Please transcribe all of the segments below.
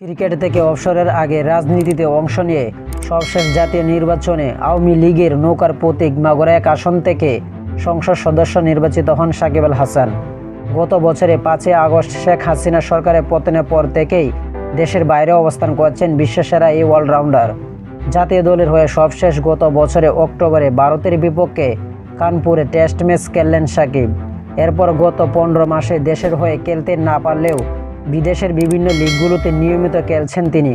Cricket থেকে অবসরের আগে রাজনীতিতে অংশ নিয়ে সবশেষ জাতীয় নির্বাচনে আওয়ামী লীগের নৌকার প্রতীক মাগুরা 1 আসন থেকে সংসদ সদস্য নির্বাচিত হন সাকিব আল হাসান। গত বছরে 5 আগস্ট শেখ হাসিনা সরকারের পতনের পর থেকেই দেশের বাইরে অবস্থান করছেন বিশ্বসেরা এই অলরাউন্ডার। জাতীয় দলের হয়ে সবশেষ গত বছরে অক্টোবরে ভারতের বিপক্ষে কানপুরে টেস্ট ম্যাচ খেললেন সাকিব। এরপর গত 15 মাসে দেশের হয়ে খেলতে না পারলেও বিদেশের বিভিন্ন লিগগুলোতে নিয়মিত খেলছেন তিনি।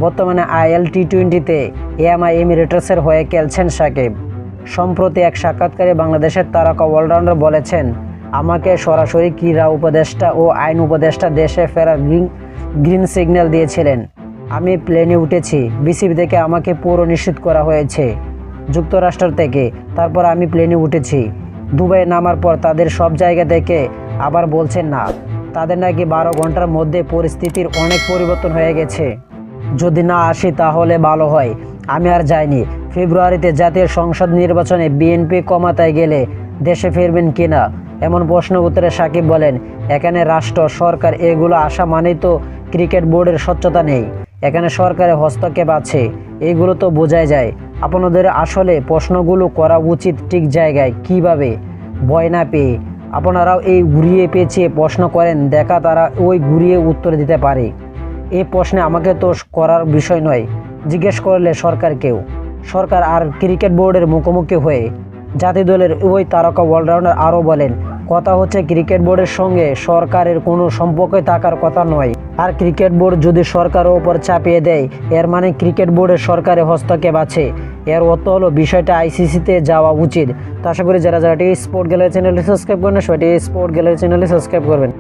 বর্তমানে আইএল টি-20তে এএমআই এমিরেটসের হয়ে খেলছেন সাকিব। সম্প্রতি এক সাক্ষাৎকারে বাংলাদেশের তারকা অলরাউন্ডার বলেছেন, আমাকে সরাসরি ক্রীড়া উপদেষ্টা ও আইন উপদেষ্টা দেশে ফেরার গ্রিন সিগন্যাল দিয়েছিলেন। আমি প্লেনে উঠেছি, বিসিবি থেকে আমাকে পুরো নিশ্চিত করা হয়েছে যুক্তরাষ্ট্র থেকে। তারপর আমি প্লেনে উঠেছি। দুবাইয়ে নামার পর তাদের সব জায়গা থেকে আবার বলছেন না, তাদের নাকি 12 ঘন্টার মধ্যে পরিস্থিতির অনেক পরিবর্তন হয়ে গেছে। যদি না আসি তাহলে ভালো হয়। আমি আর যাইনি। ফেব্রুয়ারিতে জাতীয় সংসদ নির্বাচনে বিএনপি ক্ষমতায় গেলে দেশে ফিরবেন কিনা এমন প্রশ্নের উত্তরে সাকিব বলেন, এখানে রাষ্ট্র সরকার এগুলো আসা মানেই তো ক্রিকেট বোর্ডের স্বচ্ছতা নেই। এখানে সরকারের হস্তক্ষেপ আছে, এইগুলো তো বোঝাই যায়। আপনাদের আসলে প্রশ্নগুলো করা উচিত ঠিক জায়গায়, কিভাবে ভয় না পেয়ে। আপনারাও এই ঘুরিয়ে পেঁচিয়ে প্রশ্ন করেন, দেখা তারা ওই ঘুরিয়ে উত্তর দিতে পারে। এই প্রশ্নে আমাকে তো করার বিষয় নয়, জিজ্ঞেস করলে সরকারকেও। সরকার আর ক্রিকেট বোর্ডের মুখোমুখি হয়ে জাতীয় দলের ওই তারকা অলরাউন্ডার আরও বলেন, কথা হচ্ছে ক্রিকেট বোর্ডের সঙ্গে সরকারের কোনো সম্পর্কই থাকার কথা নয়। আর ক্রিকেট বোর্ড যদি সরকারের ওপর চাপিয়ে দেয়, এর মানে ক্রিকেট বোর্ডের সরকারের হস্তক্ষেপ আছে। এর অর্থ হলো বিষয়টা আইসিসিতে যাওয়া উচিত। তো আশা করি যারা টি স্পোর্ট গ্যালারি চ্যানেলটি সাবস্ক্রাইব করেন, সেটি স্পোর্ট গ্যালারি চ্যানেলটি সাবস্ক্রাইব করবেন।